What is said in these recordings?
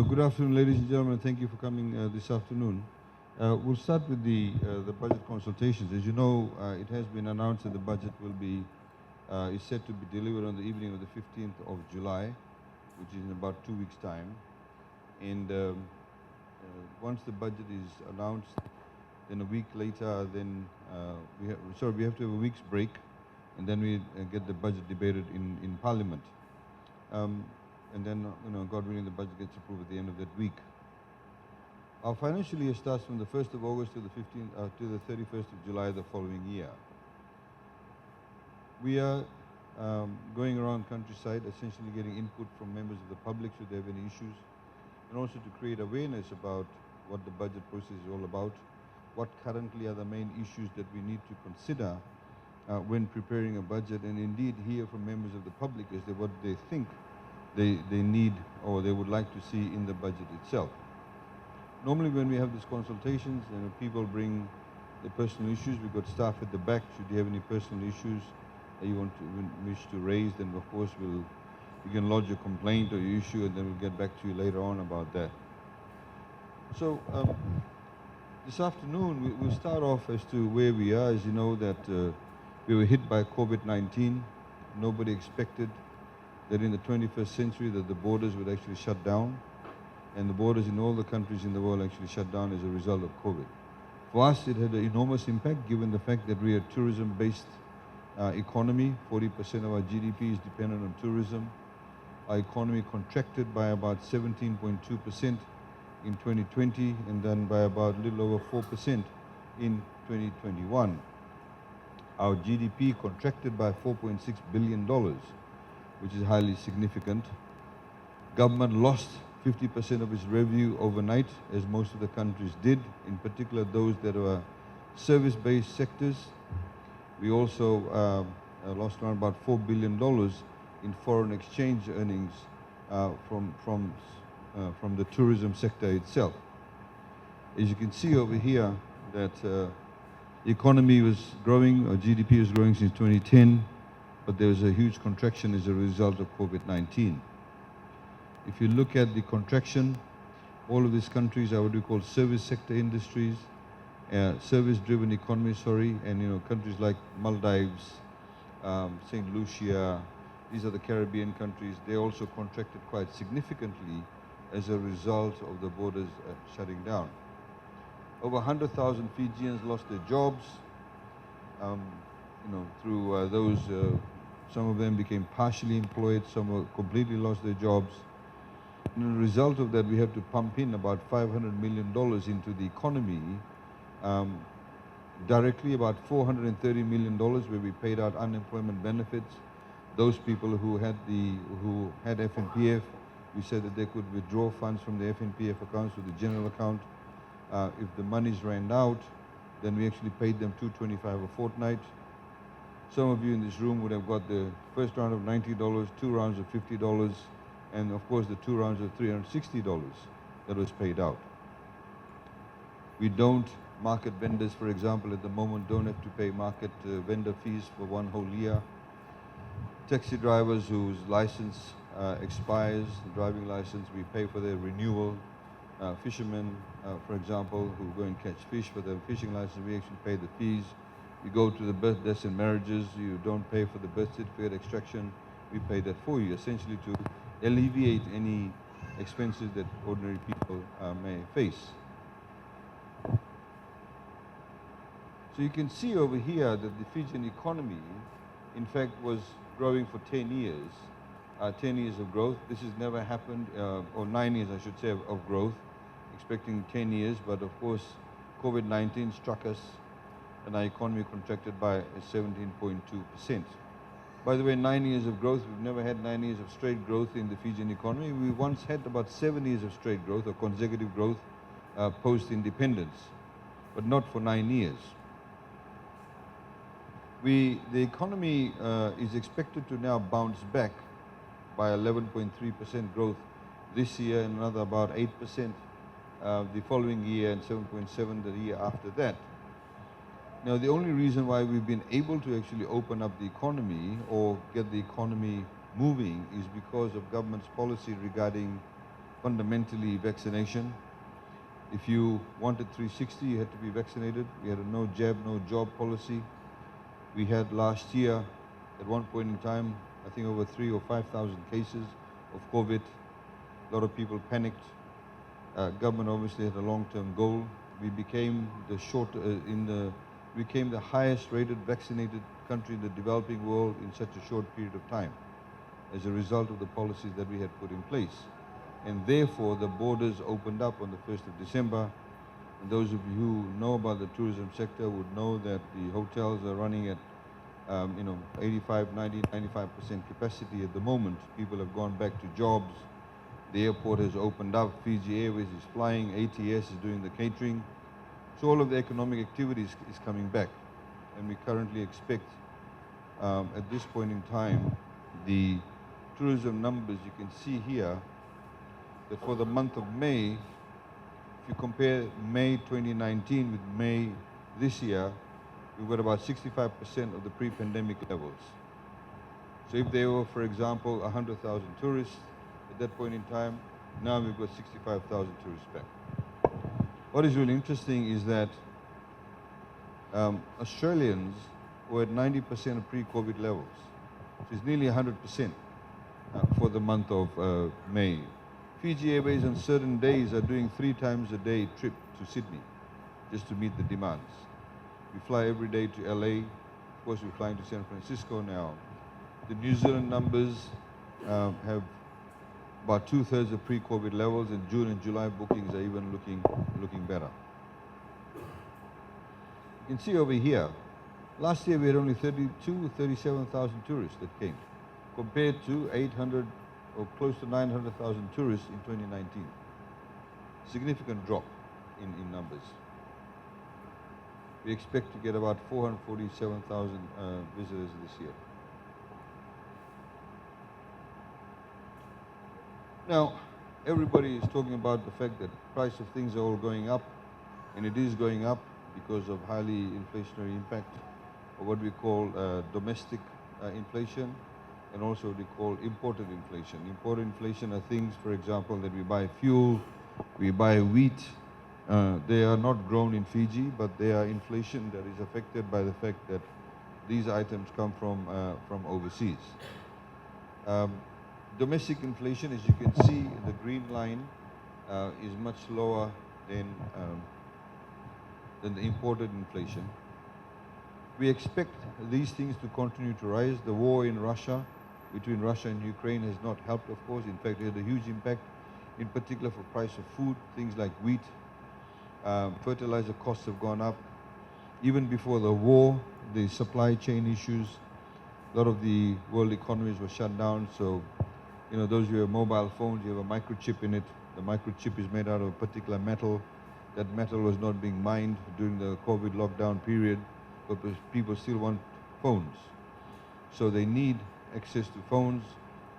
Good afternoon, ladies and gentlemen. Thank you for coming this afternoon. We'll start with the budget consultations. As you know, it has been announced that the budget is set to be delivered on the evening of the 15th of July, which is in about 2 weeks' time. And once the budget is announced, then a week later, then we have to have a week's break, and then we get the budget debated in Parliament. And then, God willing, the budget gets approved at the end of that week. Our financial year starts from the 1st of August to the 31st of July the following year. We are going around countryside, essentially getting input from members of the public should they have any issues, and also to create awareness about what the budget process is all about, what currently are the main issues that we need to consider when preparing a budget, and indeed hear from members of the public as to what they think they need or they would like to see in the budget itself. Normally when we have these consultations, people bring the personal issues. We've got staff at the back. Should you have any personal issues that you wish to raise, then of course you can lodge a complaint or your issue, and then we'll get back to you later on about that. So this afternoon we'll start off as to where we are. As you know that we were hit by COVID-19. Nobody expected that in the 21st century that the borders would actually shut down, and the borders in all the countries in the world actually shut down as a result of COVID. For us, it had an enormous impact given the fact that we are a tourism-based economy. 40% of our GDP is dependent on tourism. Our economy contracted by about 17.2% in 2020, and then by about a little over 4% in 2021. Our GDP contracted by $4.6 billion, which is highly significant. Government lost 50% of its revenue overnight, as most of the countries did, in particular those that were service-based sectors. We also lost around about $4 billion in foreign exchange earnings from the tourism sector itself. As you can see over here, that the economy was growing, or GDP was growing since 2010, but there was a huge contraction as a result of COVID-19. If you look at the contraction, all of these countries are what we call service sector industries, service-driven economies, and countries like Maldives, St. Lucia, these are the Caribbean countries. They also contracted quite significantly as a result of the borders shutting down. Over 100,000 Fijians lost their jobs. Through those, some of them became partially employed, some completely lost their jobs. And as a result of that, we have to pump in about $500 million into the economy. Directly, about $430 million where we paid out unemployment benefits. Those people who had FNPF, we said that they could withdraw funds from the FNPF accounts to the general account. If the monies ran out, then we actually paid them $225 a fortnight. Some of you in this room would have got the first round of $90, 2 rounds of $50, and of course the 2 rounds of $360 that was paid out. We don't, market vendors, for example, at the moment don't have to pay market vendor fees for 1 whole year. Taxi drivers whose license expires, the driving license, we pay for their renewal. Fishermen, for example, who go and catch fish for their fishing license, we actually pay the fees. You go to the birth, deaths and marriages, you don't pay for the birth certificate extraction, we pay that for you, essentially to alleviate any expenses that ordinary people may face. So you can see over here that the Fijian economy, in fact, was growing for 10 years, 10 years of growth. This has never happened, or 9 years, I should say, of growth, expecting 10 years, but of course, COVID-19 struck us, and our economy contracted by 17.2%. By the way, 9 years of growth, we've never had 9 years of straight growth in the Fijian economy. We once had about 7 years of straight growth or consecutive growth post-independence, but not for 9 years. The economy is expected to now bounce back by 11.3% growth this year, and another about 8% the following year, and 7.7% the year after that. Now, the only reason why we've been able to actually open up the economy or get the economy moving is because of government's policy regarding fundamentally vaccination. If you wanted 360, you had to be vaccinated. We had a no jab, no job policy. We had last year, at one point in time, I think over 3,000 or 5,000 cases of COVID. A lot of people panicked. Government obviously had a long-term goal. We became became the highest-rated vaccinated country in the developing world in such a short period of time, as a result of the policies that we had put in place. And therefore, the borders opened up on the 1st of December. And those of you who know about the tourism sector would know that the hotels are running at 85, 90, 95% capacity at the moment. People have gone back to jobs. The airport has opened up. Fiji Airways is flying. ATS is doing the catering. So all of the economic activity is coming back. And we currently expect, at this point in time, the tourism numbers you can see here, that for the month of May, if you compare May 2019 with May this year, we've got about 65% of the pre-pandemic levels. So if there were, for example, 100,000 tourists at that point in time, now we've got 65,000 tourists back. What is really interesting is that Australians were at 90% of pre-COVID levels. So it's nearly 100% for the month of May. Fiji Airways on certain days are doing 3 times a day trip to Sydney just to meet the demands. We fly every day to LA. Of course, we're flying to San Francisco now. The New Zealand numbers have about 2/3 of pre-COVID levels, and June and July bookings are even looking better. You can see over here, last year we had only 37,000 tourists that came, compared to 800 or close to 900,000 tourists in 2019. Significant drop in numbers. We expect to get about 447,000 visitors this year. Now, everybody is talking about the fact that the price of things are all going up, and it is going up because of highly inflationary impact, or what we call domestic inflation, and also what we call imported inflation. Imported inflation are things, for example, that we buy fuel, we buy wheat. They are not grown in Fiji, but they are inflation that is affected by the fact that these items come from overseas. Domestic inflation, as you can see, the green line is much lower than the imported inflation. We expect these things to continue to rise. The war in Russia, between Russia and Ukraine, has not helped, of course. In fact, it had a huge impact, in particular for price of food, things like wheat. Fertilizer costs have gone up. Even before the war, the supply chain issues, a lot of the world economies were shut down. So, those who have mobile phones, you have a microchip in it. The microchip is made out of a particular metal. That metal was not being mined during the COVID lockdown period, but people still want phones. So they need access to phones,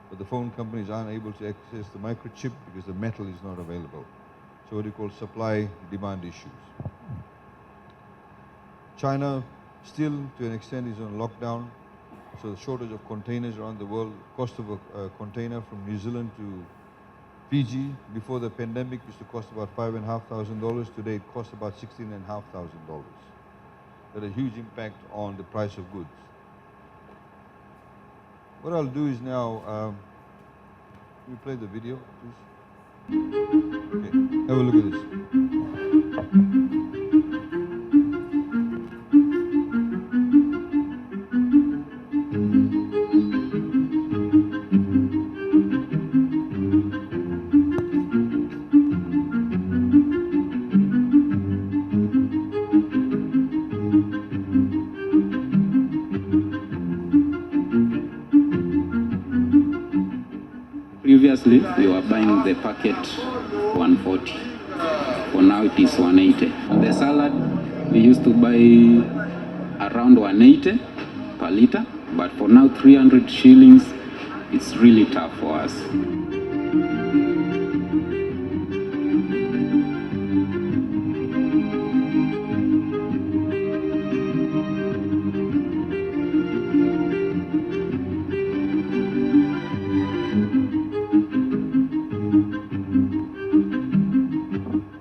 but the phone companies aren't able to access the microchip because the metal is not available. So what we call supply-demand issues. China still, to an extent, is on lockdown. So the shortage of containers around the world. Cost of a container from New Zealand to Fiji before the pandemic used to cost about $5,500. Today it costs about $16,500. That had a huge impact on the price of goods. What I'll do is now, can we play the video, please? Okay, have a look at this. Previously, we were buying the packet 140. For now, it is 180. The salad, we used to buy around 180 per liter, but for now, 300 shillings, it's really tough for us.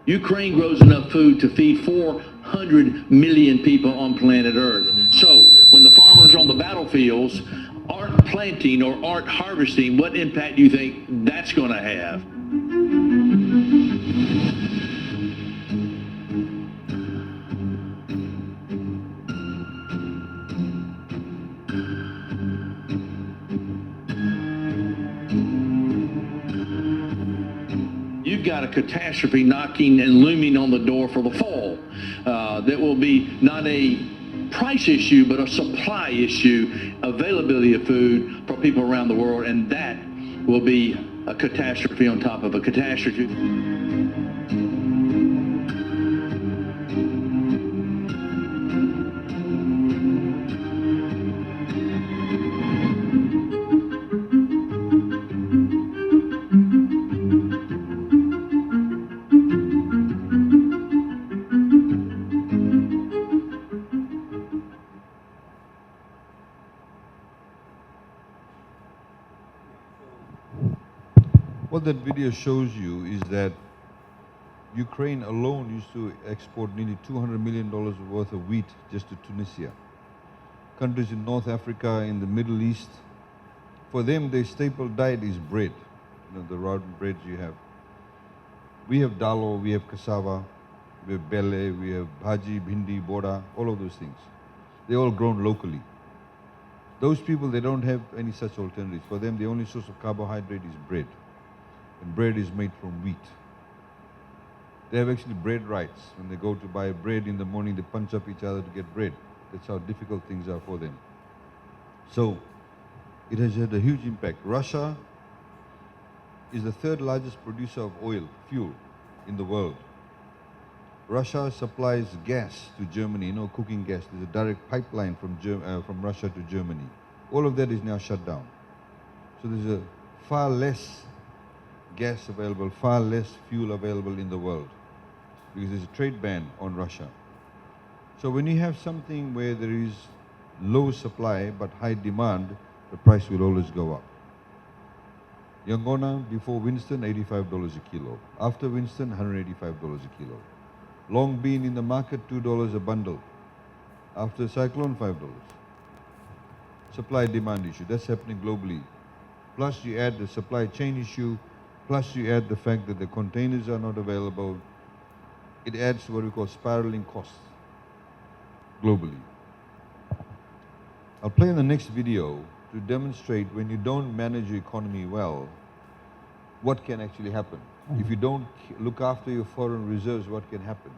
Ukraine grows enough food to feed 400 million people on planet Earth. So when the farmers on the battlefields aren't planting or aren't harvesting, what impact do you think that's going to have? You've got a catastrophe knocking and looming on the door for the fall. That will be not a price issue, but a supply issue, availability of food for people around the world, and that will be a catastrophe on top of a catastrophe. What that video shows you is that Ukraine alone used to export nearly $200 million worth of wheat just to Tunisia. Countries in North Africa, in the Middle East, for them their staple diet is bread, the rotten breads you have. We have dalo, we have cassava, we have bele, we have bhaji, bhindi, boda, all of those things. They're all grown locally. Those people, they don't have any such alternatives. For them, the only source of carbohydrate is bread. And bread is made from wheat. They have actually bread rights. When they go to buy bread in the morning, they punch up each other to get bread. That's how difficult things are for them. So, it has had a huge impact. Russia is the third largest producer of oil, fuel, in the world. Russia supplies gas to Germany, cooking gas. There's a direct pipeline from Russia to Germany. All of that is now shut down. So there's a far less gas available, far less fuel available in the world because there's a trade ban on Russia. So when you have something where there is low supply but high demand, the price will always go up. Yangona, before Winston, $85 a kilo. After Winston, $185 a kilo. Long bean in the market, $2 a bundle. After cyclone, $5. Supply-demand issue, that's happening globally. Plus you add the supply chain issue, plus you add the fact that the containers are not available. It adds what we call spiraling costs globally. I'll play in the next video to demonstrate when you don't manage your economy well, what can actually happen. If you don't look after your foreign reserves, what can happen?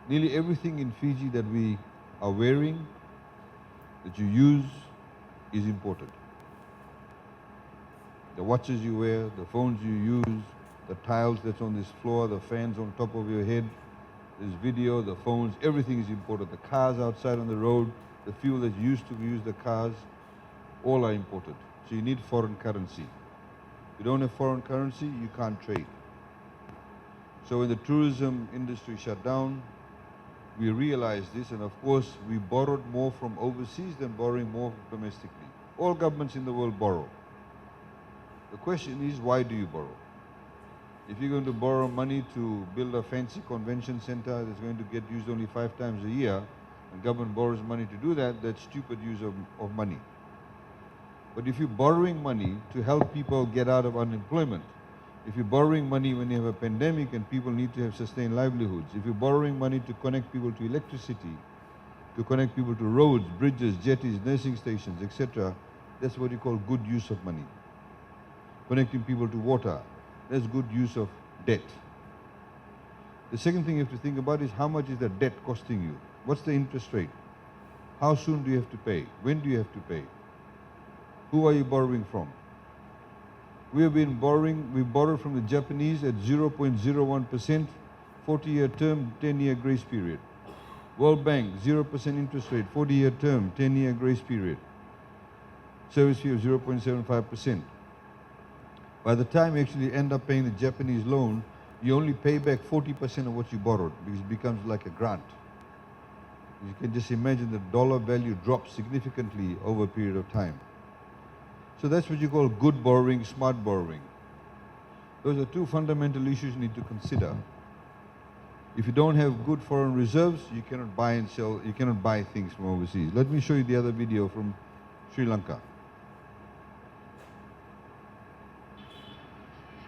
Nearly everything in Fiji that we are wearing, that you use, is imported. The watches you wear, the phones you use, the tiles that's on this floor, the fans on top of your head, this video, the phones, everything is imported. The cars outside on the road, the fuel that's used to use the cars, all are imported. So you need foreign currency. If you don't have foreign currency, you can't trade. So when the tourism industry shut down, we realized this, and of course we borrowed more from overseas than borrowing more domestically. All governments in the world borrow. The question is, why do you borrow? If you're going to borrow money to build a fancy convention center that's going to get used only 5 times a year, and government borrows money to do that, that's stupid use of money. But if you're borrowing money to help people get out of unemployment, if you're borrowing money when you have a pandemic and people need to have sustained livelihoods, if you're borrowing money to connect people to electricity, to connect people to roads, bridges, jetties, nursing stations, etc., that's what you call good use of money. Connecting people to water, that's good use of debt. The second thing you have to think about is how much is the debt costing you? What's the interest rate? How soon do you have to pay? When do you have to pay? Who are you borrowing from? We have been borrowing, we borrowed from the Japanese at 0.01%, 40-year term, 10-year grace period. World Bank, 0% interest rate, 40-year term, 10-year grace period. Service fee of 0.75%. By the time you actually end up paying the Japanese loan, you only pay back 40% of what you borrowed because it becomes like a grant. You can just imagine the dollar value drops significantly over a period of time. So that's what you call good borrowing, smart borrowing. Those are two fundamental issues you need to consider. If you don't have good foreign reserves, you cannot buy and sell, you cannot buy things from overseas. Let me show you the other video from Sri Lanka.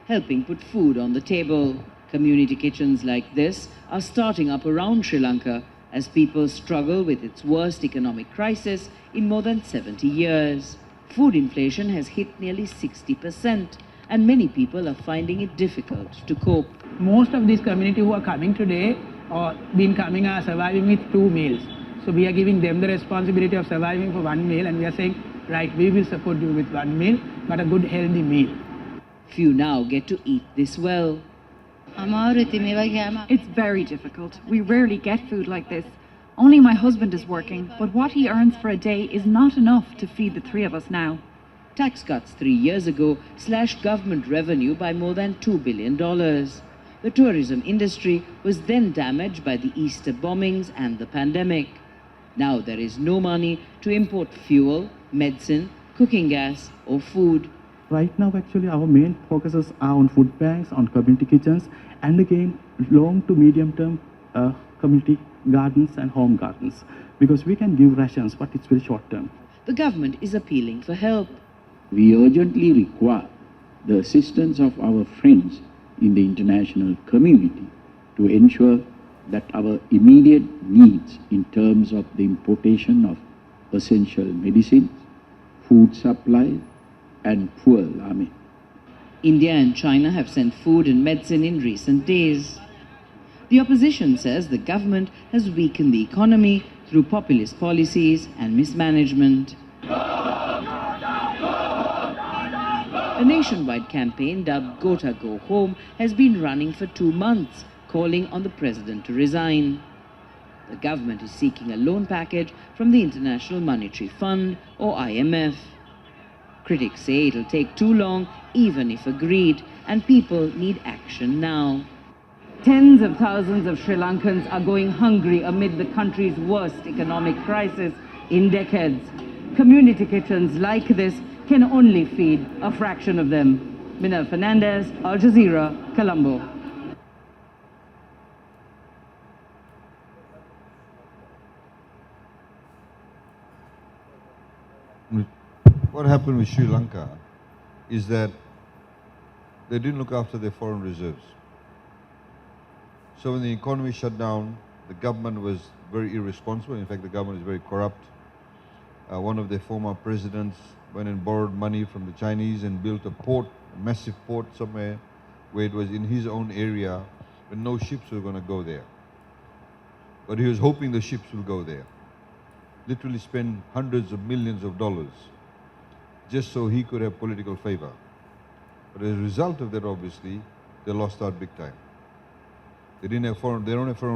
Helping put food on the table. Community kitchens like this are starting up around Sri Lanka as people struggle with its worst economic crisis in more than 70 years. Food inflation has hit nearly 60%, and many people are finding it difficult to cope. Most of these community who are coming today or been coming are surviving with 2 meals. So we are giving them the responsibility of surviving for 1 meal, and we are saying, right, we will support you with 1 meal, but a good healthy meal. Few now get to eat this well. It's very difficult. We rarely get food like this. Only my husband is working, but what he earns for a day is not enough to feed the 3 of us now. Tax cuts 3 years ago slashed government revenue by more than $2 billion. The tourism industry was then damaged by the Easter bombings and the pandemic. Now there is no money to import fuel, medicine, cooking gas or food. Right now, actually, our main focuses are on food banks, on community kitchens, and again, long to medium term community gardens and home gardens, because we can give rations, but it's very short term. The government is appealing for help. We urgently require the assistance of our friends in the international community to ensure that our immediate needs in terms of the importation of essential medicines, food supplies, and fuel, India and China have sent food and medicine in recent days. The opposition says the government has weakened the economy through populist policies and mismanagement. A nationwide campaign dubbed Gota Go Home has been running for 2 months, calling on the president to resign. The government is seeking a loan package from the International Monetary Fund or IMF. Critics say it'll take too long, even if agreed, and people need action now. Tens of thousands of Sri Lankans are going hungry amid the country's worst economic crisis in decades. Community kitchens like this can only feed a fraction of them. Minal Fernandez, Al Jazeera, Colombo. What happened with Sri Lanka is that they didn't look after their foreign reserves. So when the economy shut down, the government was very irresponsible. In fact, the government is very corrupt. One of their former presidents went and borrowed money from the Chinese and built a port, a massive port somewhere where it was in his own area, but no ships were going to go there. But he was hoping the ships will go there. Literally spend hundreds of millions of dollars just so he could have political favor. But as a result of that, obviously, they lost out big time. They don't have foreign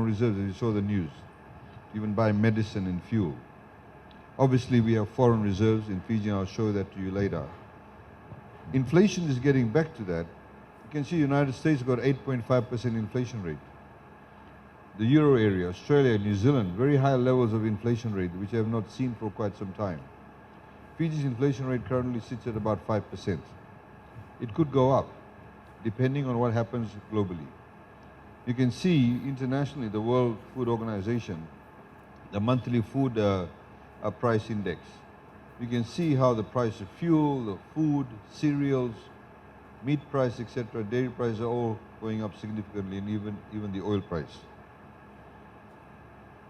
reserves, as you saw the news, to even buy medicine and fuel. Obviously, we have foreign reserves in Fiji, and I'll show that to you later. Inflation is getting back to that. You can see the United States got 8.5% inflation rate. The Euro area, Australia, New Zealand, very high levels of inflation rate, which I have not seen for quite some time. Fiji's inflation rate currently sits at about 5%. It could go up, depending on what happens globally. You can see internationally, the World Food Organization, the monthly food price index. You can see how the price of fuel, the food, cereals, meat price, etc., dairy prices are all going up significantly, and even the oil price.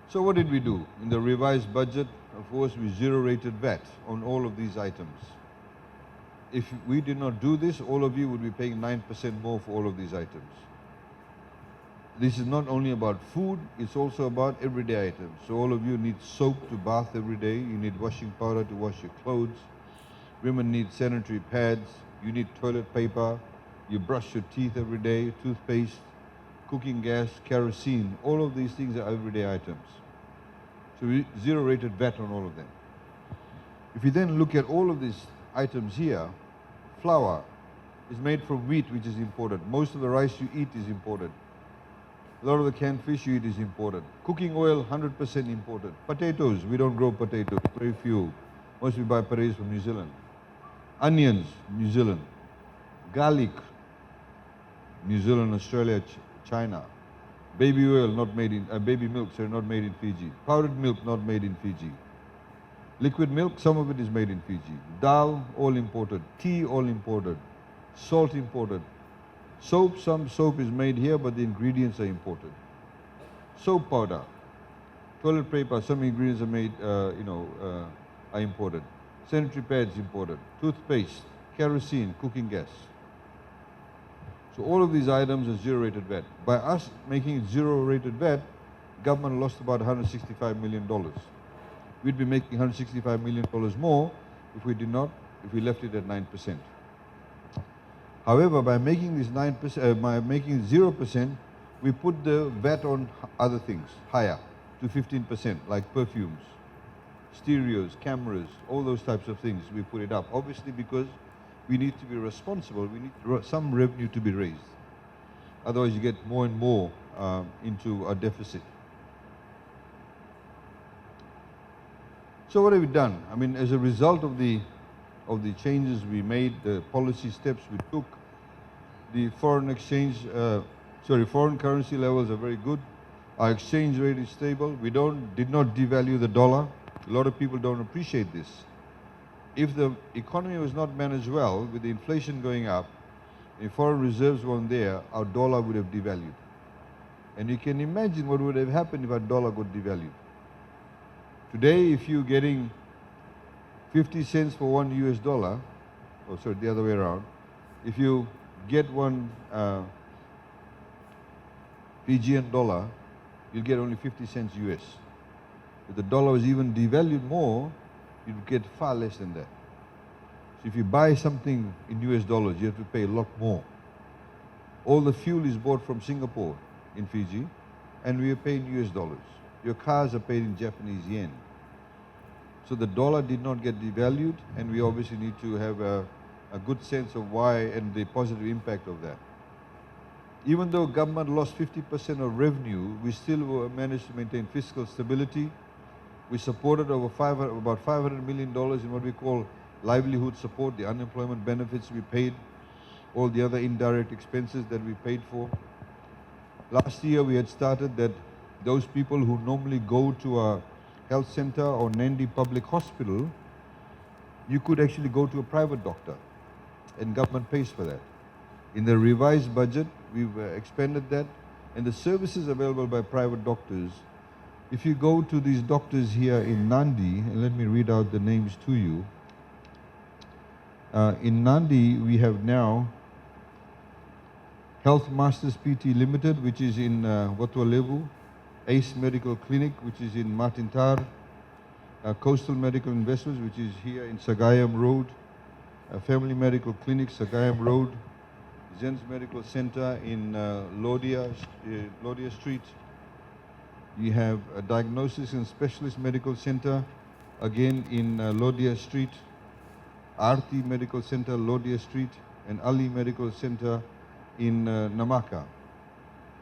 So what did we do? In the revised budget, of course, we zero-rated VAT on all of these items. If we did not do this, all of you would be paying 9% more for all of these items. This is not only about food, it's also about everyday items. So all of you need soap to bath every day, you need washing powder to wash your clothes, women need sanitary pads, you need toilet paper, you brush your teeth every day, toothpaste, cooking gas, kerosene, all of these things are everyday items. So we zero-rated VAT on all of them. If you then look at all of these items here, flour is made from wheat, which is imported. Most of the rice you eat is imported. A lot of the canned fish you eat is imported. Cooking oil, 100% imported. Potatoes, we don't grow potatoes, very few. Most we buy potatoes from New Zealand. Onions, New Zealand. Garlic, New Zealand, Australia, China. Baby oil not made in, baby milk, sorry, not made in Fiji. Powdered milk not made in Fiji. Liquid milk, some of it is made in Fiji. Dal, all imported. Tea, all imported. Salt imported. Soap, some soap is made here, but the ingredients are imported. Soap powder, toilet paper, some ingredients are made, are imported. Sanitary pads imported. Toothpaste, kerosene, cooking gas. So all of these items are zero-rated VAT. By us making it zero-rated VAT, government lost about $165 million. We'd be making $165 million more if we left it at 9%. However, by making this 9%, by making it 0%, we put the VAT on other things higher to 15%, like perfumes, stereos, cameras, all those types of things. We put it up, obviously, because we need to be responsible. We need some revenue to be raised. Otherwise, you get more and more into a deficit. So what have we done? I mean, as a result of the changes we made, the policy steps we took, the foreign currency levels are very good. Our exchange rate is stable. We did not devalue the dollar. A lot of people don't appreciate this. If the economy was not managed well, with the inflation going up, if foreign reserves weren't there, our dollar would have devalued. And you can imagine what would have happened if our dollar got devalued. Today, if you're getting 50 cents for one US dollar, or sorry, the other way around, if you get one Fijian dollar, you'll get only 50 cents US. If the dollar was even devalued more, you'd get far less than that. So if you buy something in US dollars, you have to pay a lot more. All the fuel is bought from Singapore in Fiji, and we are paying US dollars. Your cars are paid in Japanese yen. So the dollar did not get devalued, and we obviously need to have a good sense of why and the positive impact of that. Even though government lost 50% of revenue, we still managed to maintain fiscal stability. We supported about $500 million in what we call livelihood support, the unemployment benefits we paid, all the other indirect expenses that we paid for. Last year we had started that those people who normally go to a health center or Nadi public hospital, you could actually go to a private doctor, and government pays for that. In the revised budget, we've expanded that, and the services available by private doctors. If you go to these doctors here in Nadi, and let me read out the names to you. In Nadi, we have now Health Masters PT Limited, which is in Watualevu, Ace Medical Clinic, which is in Matintar, Coastal Medical Investments, which is here in Sagayam Road, Family Medical Clinic, Sagayam Road, Zen's Medical Center in Lodia Street. You have a Diagnosis and Specialist Medical Center, again in Lodia Street, Aarti Medical Center, Lodia Street, and Ali Medical Center in Namaka.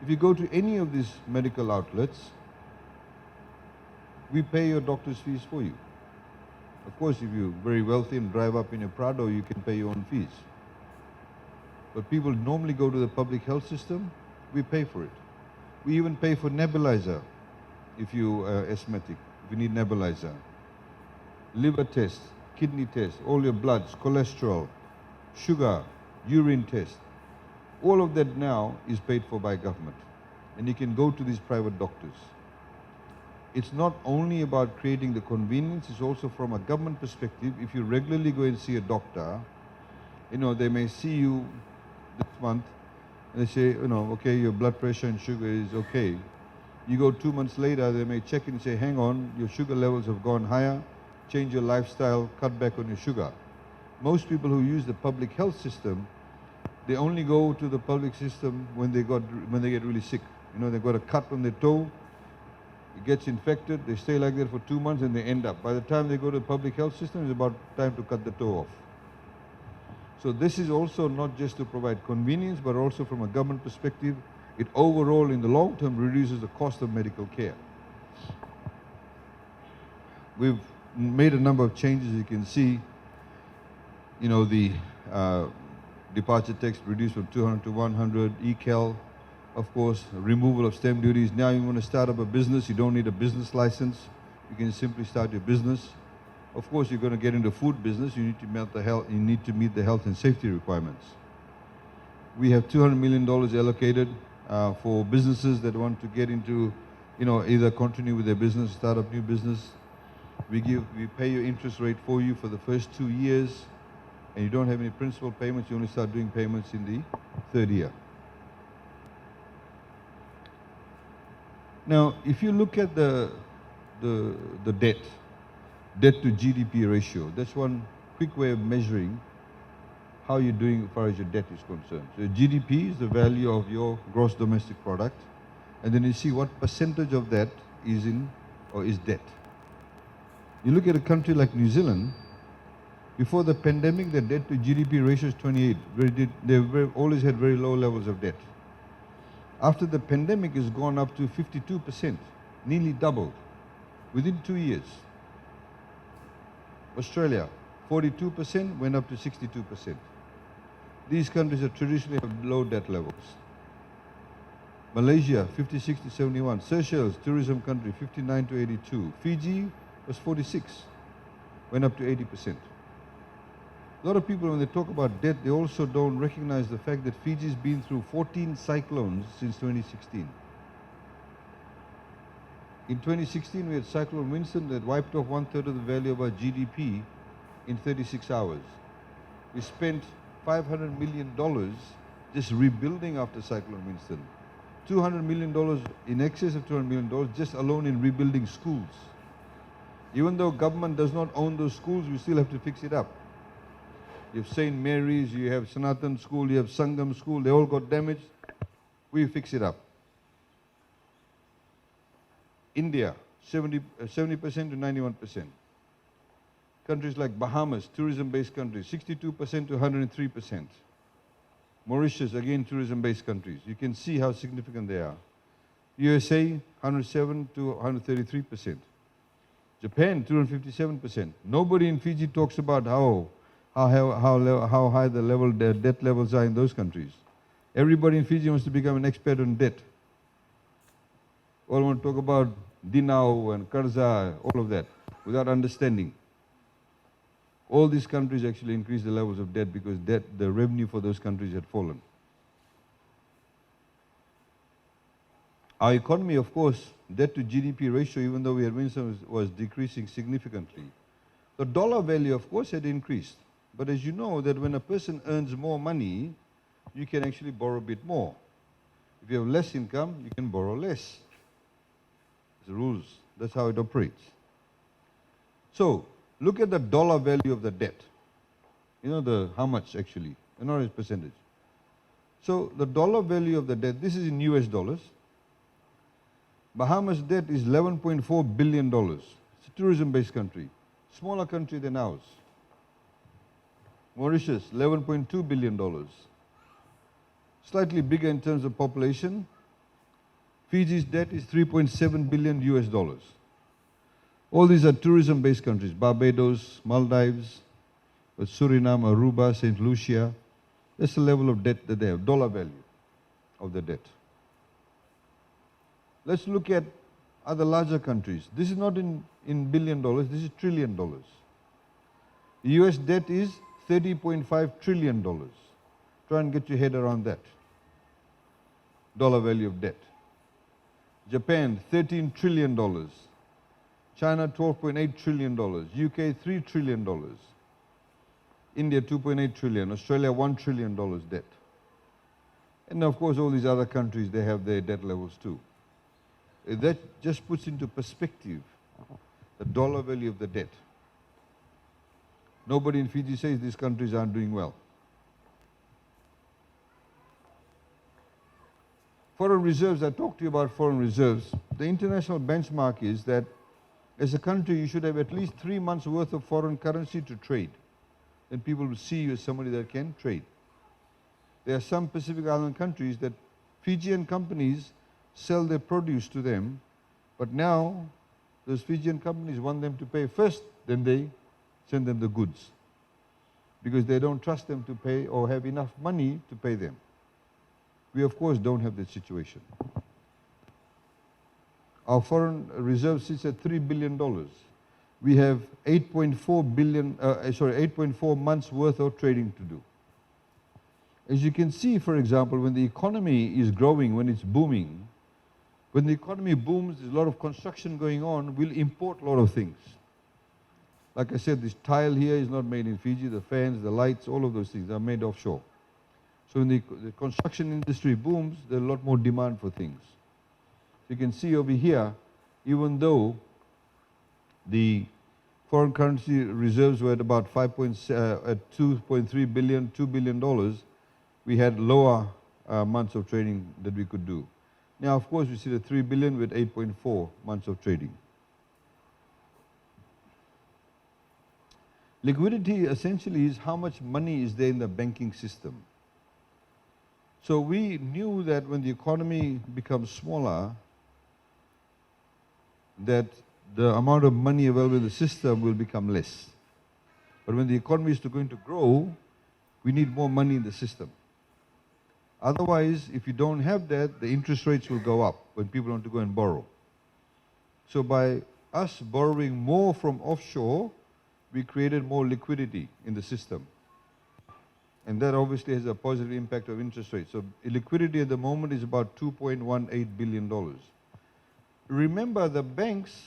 If you go to any of these medical outlets, we pay your doctor's fees for you. Of course, if you're very wealthy and drive up in a Prado, you can pay your own fees. But people normally go to the public health system, we pay for it. We even pay for nebulizer if you are asthmatic, if you need nebulizer. Liver test, kidney test, all your bloods, cholesterol, sugar, urine test. All of that now is paid for by government. And you can go to these private doctors. It's not only about creating the convenience, it's also from a government perspective. If you regularly go and see a doctor, they may see you this month, and they say, okay, your blood pressure and sugar is okay. You go 2 months later, they may check and say, hang on, your sugar levels have gone higher, change your lifestyle, cut back on your sugar. Most people who use the public health system, they only go to the public system when they get really sick. They've got a cut on their toe, it gets infected, they stay like that for 2 months and they end up. By the time they go to the public health system, it's about time to cut the toe off. So this is also not just to provide convenience, but also from a government perspective, it overall in the long term reduces the cost of medical care. We've made a number of changes. You can see, the departure tax reduced from 200 to 100, ECAL, Of course, removal of stamp duties. Now you want to start up a business, you don't need a business license. You can simply start your business. Of course, you're going to get into food business, you need to meet the health and safety requirements. We have $200 million allocated for businesses that want to get into, either continue with their business, start up new business. We pay your interest rate for you for the first 2 years, and you don't have any principal payments. You only start doing payments in the third year. Now, if you look at the debt to GDP ratio, that's one quick way of measuring how you're doing as far as your debt is concerned. So GDP is the value of your gross domestic product, and then you see what percentage of that is debt. You look at a country like New Zealand. Before the pandemic, the debt to GDP ratio is 28. They've always had very low levels of debt. After the pandemic, it's gone up to 52%, nearly doubled within 2 years. Australia, 42%, went up to 62%. These countries have traditionally have low debt levels. Malaysia, 56 to 71. Seychelles, tourism country, 59 to 82. Fiji was 46, went up to 80%. A lot of people, when they talk about debt, they also don't recognize the fact that Fiji's been through 14 cyclones since 2016. In 2016, we had Cyclone Winston that wiped off 1/3 of the value of our GDP in 36 hours. We spent $500 million just rebuilding after Cyclone Winston. $200 million, in excess of $200 million, just alone in rebuilding schools. Even though government does not own those schools, we still have to fix it up. You have St. Mary's, you have Sanatan School, you have Sangam School, they all got damaged. We fix it up. India, 70% to 91%. Countries like Bahamas, tourism-based countries, 62% to 103%. Mauritius, again, tourism-based countries. You can see how significant they are. USA, 107 to 133%. Japan, 257%. Nobody in Fiji talks about how high the debt levels are in those countries. Everybody in Fiji wants to become an expert on debt. All want to talk about dinau and karza, all of that, without understanding. All these countries actually increased the levels of debt because the revenue for those countries had fallen. Our economy, of course, debt to GDP ratio, even though we had Winston, was decreasing significantly. The dollar value, of course, had increased. But as you know, that when a person earns more money, you can actually borrow a bit more. If you have less income, you can borrow less. The rules, that's how it operates. So, look at the dollar value of the debt. You know how much actually, not its percentage. So, the dollar value of the debt, this is in US dollars. Bahamas' debt is $11.4 billion. It's a tourism-based country, smaller country than ours. Mauritius, $11.2 billion. Slightly bigger in terms of population. Fiji's debt is $3.7 billion US dollars. All these are tourism-based countries, Barbados, Maldives, Suriname, Aruba, St. Lucia. That's the level of debt that they have, dollar value of the debt. Let's look at other larger countries. This is not in billion dollars, this is trillion dollars. The US debt is $30.5 trillion. Try and get your head around that. Dollar value of debt. Japan, $13 trillion. China, $12.8 trillion. UK, $3 trillion. India, $2.8 trillion. Australia, $1 trillion debt. And of course, all these other countries, they have their debt levels too. That just puts into perspective the dollar value of the debt. Nobody in Fiji says these countries aren't doing well. Foreign reserves, I talked to you about foreign reserves. The international benchmark is that as a country, you should have at least 3 months worth of foreign currency to trade. Then people will see you as somebody that can trade. There are some Pacific Island countries that Fijian companies sell their produce to them, but now those Fijian companies want them to pay first, then they send them the goods, because they don't trust them to pay or have enough money to pay them. We, of course, don't have that situation. Our foreign reserve sits at $3 billion. We have 8.4 months worth of trading to do. As you can see, for example, when the economy is growing, when it's booming, when the economy booms, there's a lot of construction going on, we'll import a lot of things. Like I said, this tile here is not made in Fiji, the fans, the lights, all of those things are made offshore. So when the construction industry booms, there's a lot more demand for things. You can see over here, even though the foreign currency reserves were at about at $2.3 billion, $2 billion, we had lower months of trading that we could do. Now, of course, we see the 3 billion with 8.4 months of trading. Liquidity essentially is how much money is there in the banking system. So we knew that when the economy becomes smaller, that the amount of money available in the system will become less. But when the economy is going to grow, we need more money in the system. Otherwise, if you don't have that, the interest rates will go up when people want to go and borrow. So by us borrowing more from offshore, we created more liquidity in the system. And that obviously has a positive impact of interest rates. So liquidity at the moment is about $2.18 billion. Remember, the banks,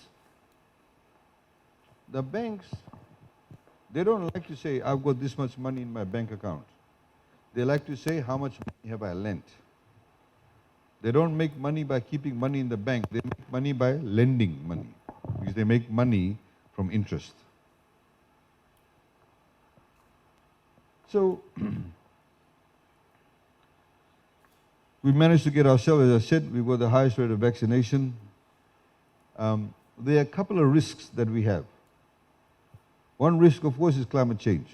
they don't like to say, I've got this much money in my bank account. They like to say, how much money have I lent? They don't make money by keeping money in the bank. They make money by lending money, because they make money from interest. So we managed to get ourselves, as I said, we've got the highest rate of vaccination. There are a couple of risks that we have. One risk, of course, is climate change.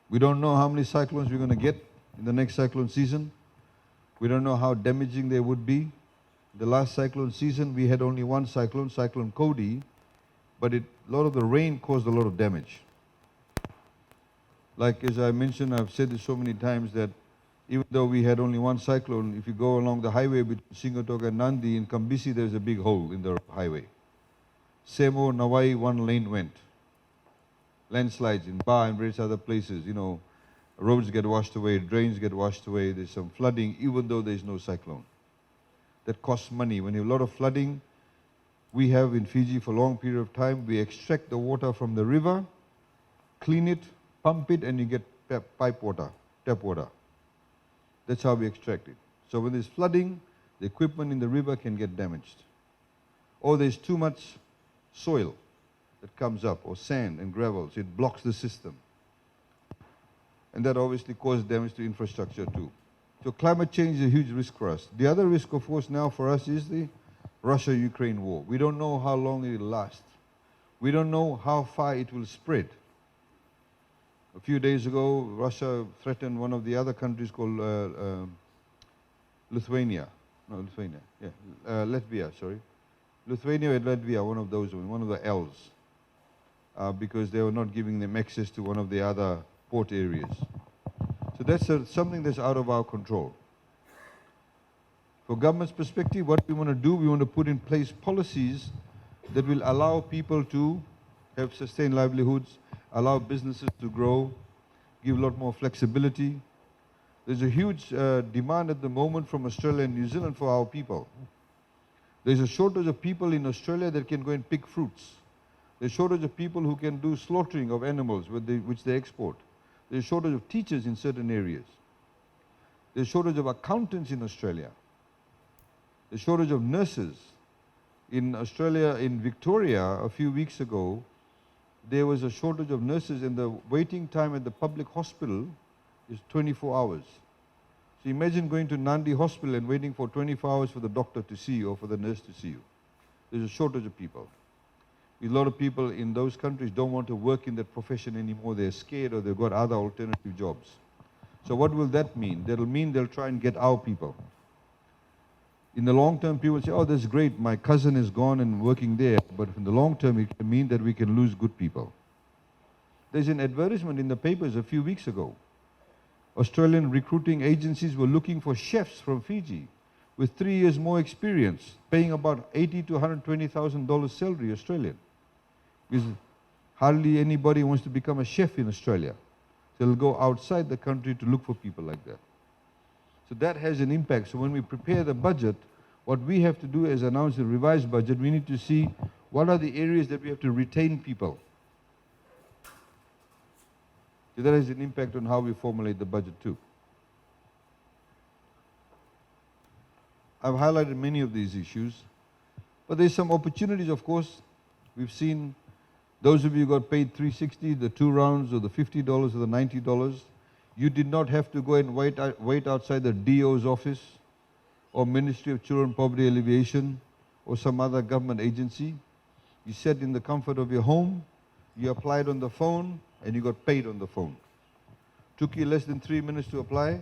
We don't know how many cyclones we're going to get in the next cyclone season. We don't know how damaging they would be. The last cyclone season, we had only one cyclone, Cyclone Cody, but a lot of the rain caused a lot of damage. Like as I mentioned, I've said this so many times that even though we had only one cyclone, if you go along the highway between Singotoga and Nadi, in Kambisi, there's a big hole in the highway. Semo, Nawai, one lane went. Landslides in Ba and various other places, you know, roads get washed away, drains get washed away, there's some flooding, even though there's no cyclone. That costs money. When you have a lot of flooding, we have in Fiji for a long period of time, we extract the water from the river, clean it, pump it, and you get pipe water, tap water. That's how we extract it. So when there's flooding, the equipment in the river can get damaged. Or there's too much soil that comes up, or sand and gravel, so it blocks the system. And that obviously causes damage to infrastructure too. So climate change is a huge risk for us. The other risk, of course, now for us is the Russia-Ukraine war. We don't know how long it will last. We don't know how far it will spread. A few days ago, Russia threatened one of the other countries called Lithuania. No, Lithuania, yeah. Latvia, sorry. Lithuania and Latvia, one of those, one of the L's, because they were not giving them access to one of the other port areas. So that's something that's out of our control. For government's perspective, what we want to do, we want to put in place policies that will allow people to have sustained livelihoods, allow businesses to grow, give a lot more flexibility. There's a huge demand at the moment from Australia and New Zealand for our people. There's a shortage of people in Australia that can go and pick fruits. There's a shortage of people who can do slaughtering of animals which they export. There's a shortage of teachers in certain areas. There's a shortage of accountants in Australia. There's a shortage of nurses. In Australia, in Victoria, a few weeks ago, there was a shortage of nurses, and the waiting time at the public hospital is 24 hours. So imagine going to Nadi Hospital and waiting for 24 hours for the doctor to see you or for the nurse to see you. There's a shortage of people. A lot of people in those countries don't want to work in that profession anymore. They're scared, or they've got other alternative jobs. So what will that mean? That'll mean they'll try and get our people. In the long term, people say, oh, that's great, my cousin is gone and working there. But in the long term, it can mean that we can lose good people. There's an advertisement in the papers a few weeks ago Australian recruiting agencies were looking for chefs from Fiji with 3 years more experience, paying about $80,000 to $120,000 salary Australian. Because hardly anybody wants to become a chef in Australia. So they'll go outside the country to look for people like that. So that has an impact. So when we prepare the budget, what we have to do is announce the revised budget. We need to see what are the areas that we have to retain people. So that has an impact on how we formulate the budget too. I've highlighted many of these issues, but there's some opportunities, of course. We've seen those of you who got paid $360, the 2 rounds, or the $50 or the $90, you did not have to go and wait outside the DO's office or Ministry of Children Poverty Alleviation or some other government agency. You sat in the comfort of your home, you applied on the phone, and you got paid on the phone. Took you less than 3 minutes to apply.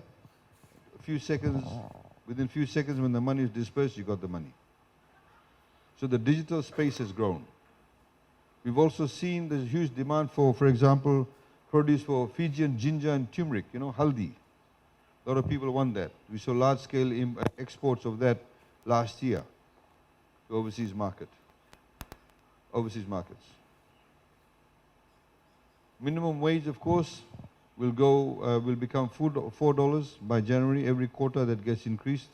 Within a few seconds when the money is dispersed, you got the money. So the digital space has grown. We've also seen there's a huge demand for example, produce for Fijian ginger and turmeric, haldi. A lot of people want that. We saw large-scale exports of that last year to overseas markets. Minimum wage, of course, will become $4 by January. Every quarter that gets increased.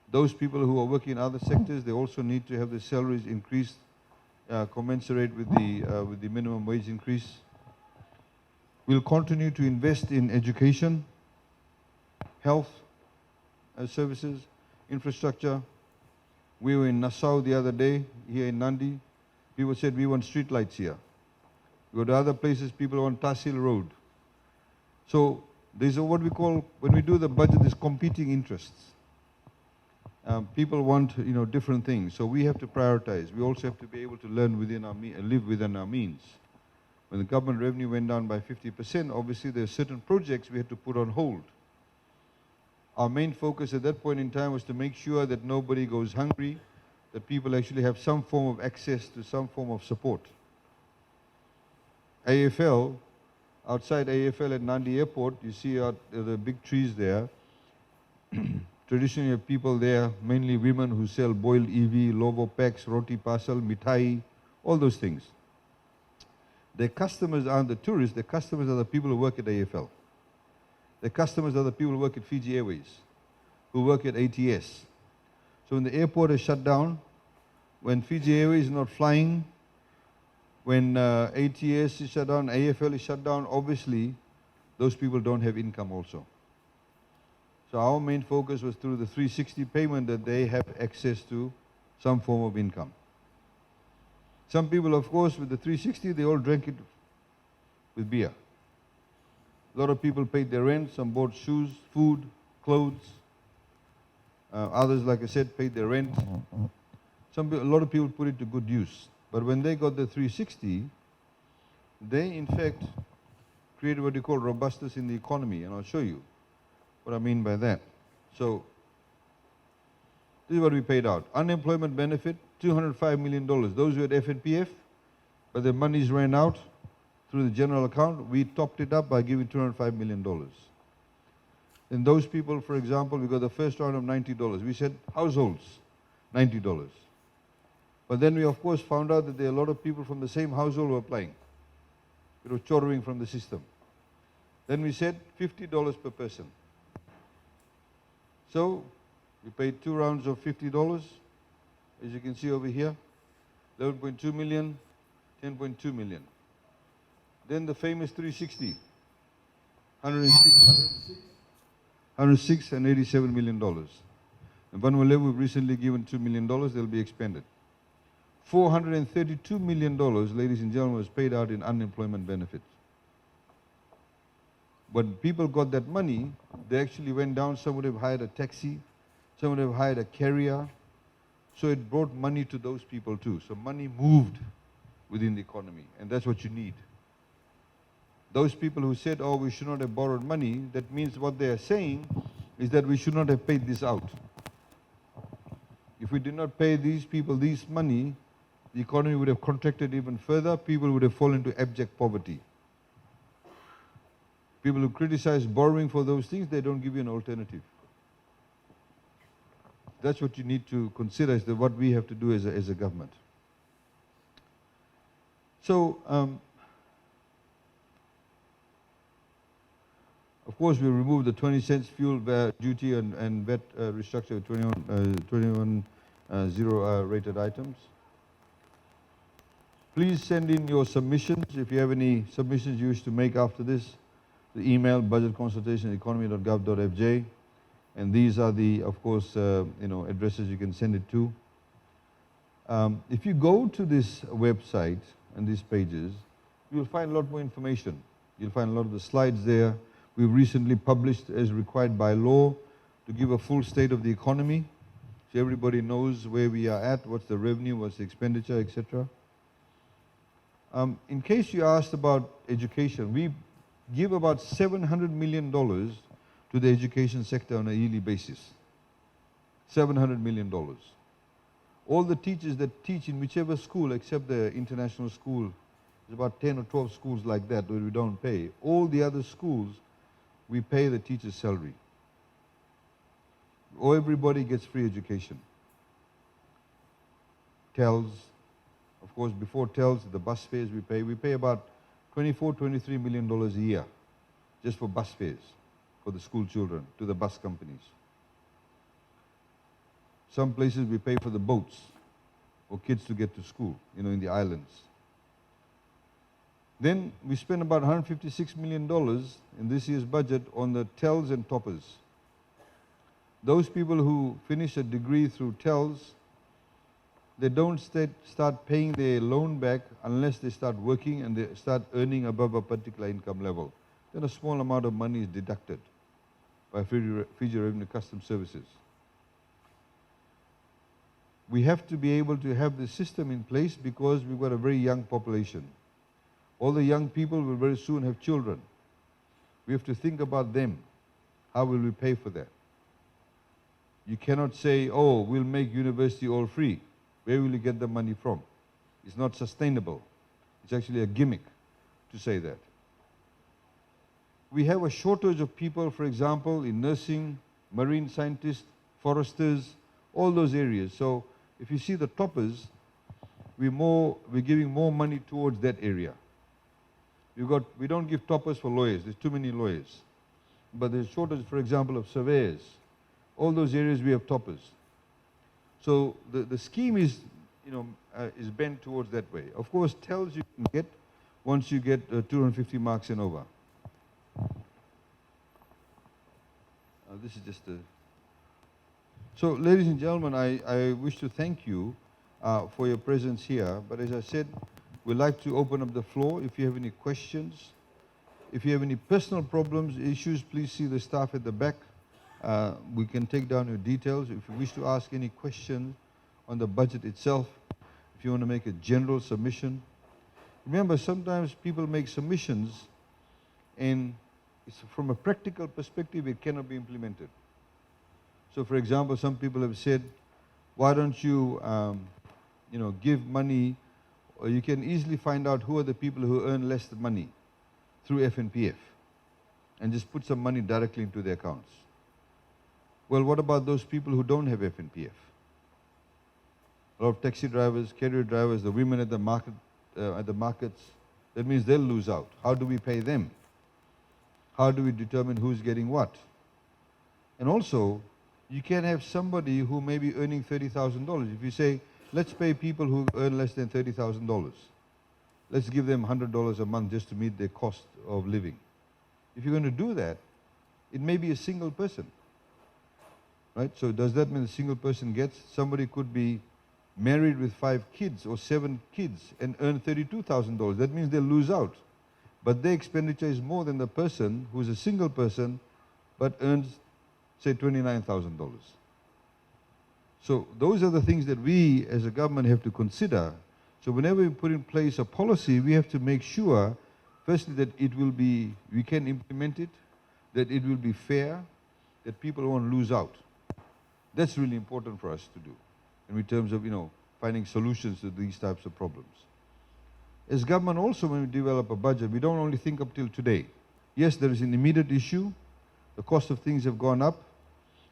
Those people who are working in other sectors, they also need to have their salaries increased, commensurate with the minimum wage increase. We'll continue to invest in education, health services, infrastructure. We were in Nassau the other day, here in Nadi. People said we want street lights here. We go to other places, people want Tahsil Road. So there's what we call, when we do the budget, there's competing interests. People want, different things. So we have to prioritize. We also have to be able to live within our means. When the government revenue went down by 50%, obviously there are certain projects we had to put on hold. Our main focus at that point in time was to make sure that nobody goes hungry, that people actually have some form of access to some form of support. AFL, outside AFL at Nadi Airport, you see the big trees there. Traditionally, you have people there, mainly women who sell boiled EV, lovo packs, roti parcel, mithai, all those things. Their customers aren't the tourists, their customers are the people who work at AFL. Their customers are the people who work at Fiji Airways, who work at ATS. So when the airport is shut down, when Fiji Airways is not flying, when ATS is shut down, AFL is shut down, obviously those people don't have income also. So our main focus was through the 360 payment that they have access to some form of income. Some people, of course, with the 360, they all drank it with beer. A lot of people paid their rent, some bought shoes, food, clothes. Others, like I said, paid their rent. A lot of people put it to good use. But when they got the 360, they in fact created what you call robustness in the economy, and I'll show you what I mean by that. So this is what we paid out. Unemployment benefit, $205 million. Those who had FNPF, but their monies ran out through the general account, we topped it up by giving $205 million. And those people, for example, we got the first round of $90. We said households, $90. But then we, of course, found out that there are a lot of people from the same household who are applying. It was chorrowing from the system. Then we said $50 per person. So we paid 2 rounds of $50, as you can see over here, 11.2 million, 10.2 million. Then the famous 360, 106 and $87 million. And Vanuatu, we've recently given $2 million, they'll be expended. $432 million, ladies and gentlemen, was paid out in unemployment benefits. When people got that money, they actually went down, some would have hired a taxi, some would have hired a carrier. So it brought money to those people too. So money moved within the economy, and that's what you need. Those people who said, oh, we should not have borrowed money, that means what they are saying is that we should not have paid this out. If we did not pay these people this money, the economy would have contracted even further, people would have fallen into abject poverty. People who criticize borrowing for those things, they don't give you an alternative. That's what you need to consider, is that what we have to do as a government. So, of course, we removed the 20 cents fuel duty and VAT restructure 21 zero rated items. Please send in your submissions. If you have any submissions you wish to make after this, the email budgetconsultation@economy.gov.fj, and these are the, of course, addresses you can send it to. If you go to this website and these pages, you'll find a lot more information. You'll find a lot of the slides there. We've recently published, as required by law, to give a full state of the economy, so everybody knows where we are at, what's the revenue, what's the expenditure, etc. In case you asked about education, we give about $700 million to the education sector on a yearly basis. $700 million. All the teachers that teach in whichever school, except the international school, there's about 10 or 12 schools like that where we don't pay. All the other schools, we pay the teacher's salary. Or everybody gets free education. TELS, of course, before TELS, the bus fares we pay about $24, $23 million a year just for bus fares for the school children to the bus companies. Some places we pay for the boats for kids to get to school, in the islands. Then we spend about $156 million in this year's budget on the TELS and toppers. Those people who finish a degree through TELS, they don't start paying their loan back unless they start working and they start earning above a particular income level. Then a small amount of money is deducted by Fiji Revenue Customs Services. We have to be able to have the system in place because we've got a very young population. All the young people will very soon have children. We have to think about them. How will we pay for that? You cannot say, oh, we'll make university all free. Where will you get the money from? It's not sustainable. It's actually a gimmick to say that. We have a shortage of people, for example, in nursing, marine scientists, foresters, all those areas. So if you see the toppers, we're giving more money towards that area. We don't give toppers for lawyers. There's too many lawyers. But there's shortage, for example, of surveyors. All those areas we have toppers. So the scheme is, is bent towards that way. Of course, TELS you can get once you get 250 marks and over. This is just a... So, ladies and gentlemen, I wish to thank you for your presence here. But as I said, we'd like to open up the floor. If you have any questions, if you have any personal problems, issues, please see the staff at the back. We can take down your details. If you wish to ask any questions on the budget itself, if you want to make a general submission. Remember, sometimes people make submissions and from a practical perspective, it cannot be implemented. So, for example, some people have said, why don't you, give money, or you can easily find out who are the people who earn less money through FNPF and just put some money directly into their accounts. Well, what about those people who don't have FNPF? A lot of taxi drivers, carrier drivers, the women at the markets, that means they'll lose out. How do we pay them? How do we determine who's getting what? And also, you can have somebody who may be earning $30,000. If you say, let's pay people who earn less than $30,000. Let's give them $100 a month just to meet their cost of living. If you're going to do that, it may be a single person. Right? So does that mean a single person gets? Somebody could be married with 5 kids or 7 kids and earn $32,000. That means they'll lose out. But their expenditure is more than the person who's a single person but earns, say, $29,000. So those are the things that we as a government have to consider. So whenever we put in place a policy, we have to make sure, firstly, that we can implement it, that it will be fair, that people won't lose out. That's really important for us to do in terms of, finding solutions to these types of problems. As government also, when we develop a budget, we don't only think up till today. Yes, there is an immediate issue. The cost of things have gone up,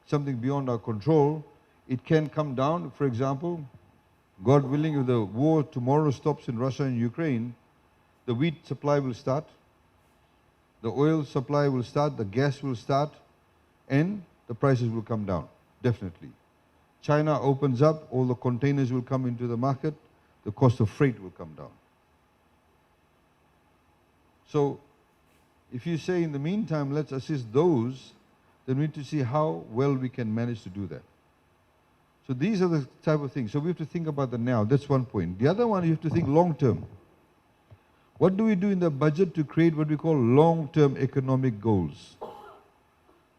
something beyond our control. It can come down. For example, God willing, if the war tomorrow stops in Russia and Ukraine, the wheat supply will start, the oil supply will start, the gas will start, and the prices will come down, definitely. China opens up, all the containers will come into the market, the cost of freight will come down. So, if you say in the meantime, let's assist those, then we need to see how well we can manage to do that. So these are the type of things. So we have to think about the now. That's one point. The other one, you have to think long term. What do we do in the budget to create what we call long-term economic goals?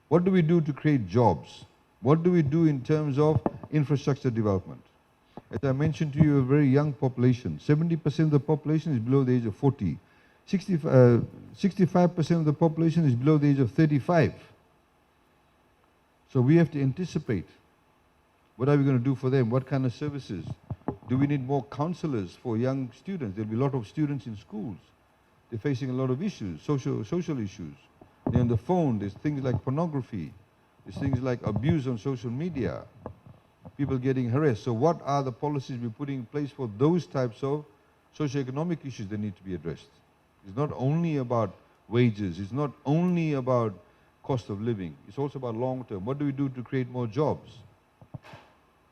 What do we do to create jobs? What do we do in terms of infrastructure development? As I mentioned to you, a very young population. 70% of the population is below the age of 40. 65% of the population is below the age of 35. So we have to anticipate. What are we going to do for them? What kind of services? Do we need more counselors for young students? There'll be a lot of students in schools. They're facing a lot of issues, social issues. They're on the phone. There's things like pornography. There's things like abuse on social media. People getting harassed. So what are the policies we're putting in place for those types of socioeconomic issues that need to be addressed? It's not only about wages. It's not only about cost of living. It's also about long term. What do we do to create more jobs?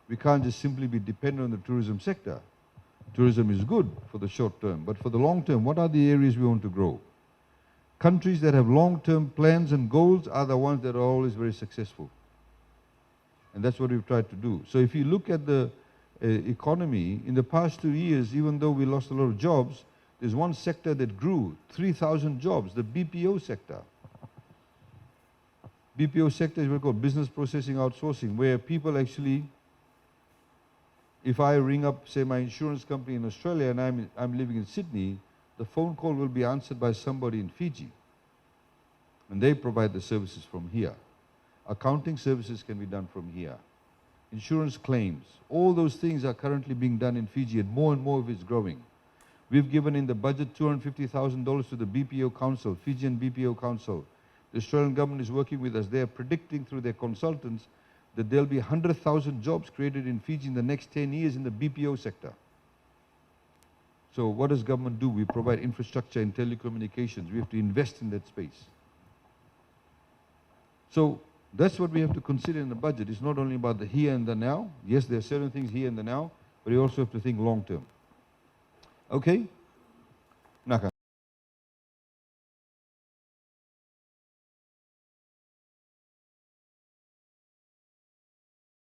We can't just simply be dependent on the tourism sector. Tourism is good for the short term, but for the long term, what are the areas we want to grow? Countries that have long-term plans and goals are the ones that are always very successful. And that's what we've tried to do. So if you look at the economy, in the past 2 years, even though we lost a lot of jobs, there's one sector that grew, 3,000 jobs, the BPO sector. BPO sector is what we call business processing outsourcing, where people actually, if I ring up, say, my insurance company in Australia and I'm living in Sydney, the phone call will be answered by somebody in Fiji. And they provide the services from here. Accounting services can be done from here. Insurance claims, all those things are currently being done in Fiji, and more of it's growing. We've given in the budget $250,000 to the BPO Council, Fijian BPO Council. The Australian government is working with us. They are predicting through their consultants that there'll be 100,000 jobs created in Fiji in the next 10 years in the BPO sector. So what does government do? We provide infrastructure and telecommunications. We have to invest in that space. So that's what we have to consider in the budget. It's not only about the here and the now. Yes, there are certain things here and the now, but you also have to think long term. Okay?